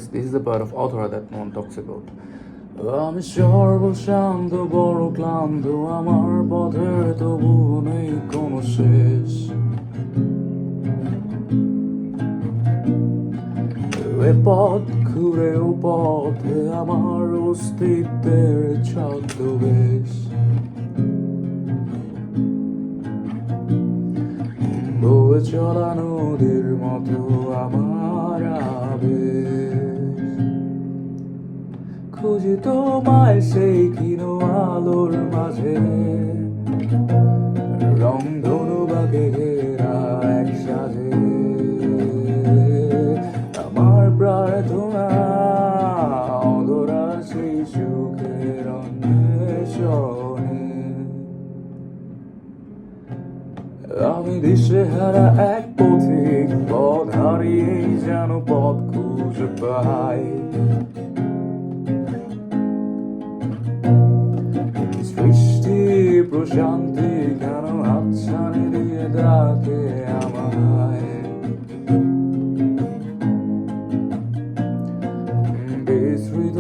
This is the part of author that no one talks about. আমি সর্বল শান্ত বড় ক্লান্ত আমার পথের তবু নেই কোনো শেষ এ পথ ঘুরেও পথে আমার অস্তিত্বের ছদ্মবেশ বয়ে চলা নদীর মতো আমার আবেশ খুঁজি তোমায় সেই ক্ষীণ আলোর মাঝে রংধনু বাঁকে ঘেরা এক সাজে আমার প্রার্থনা অধরা সেই সুখের অন্বেষণে আমি দিশেহারা এক পথিক পথ হারিয়েই যেন পথ খুঁজে পাই সৃষ্টি প্রশান্তি কেন হাতছানি দিয়ে ডাকে আমায় বিস্মৃত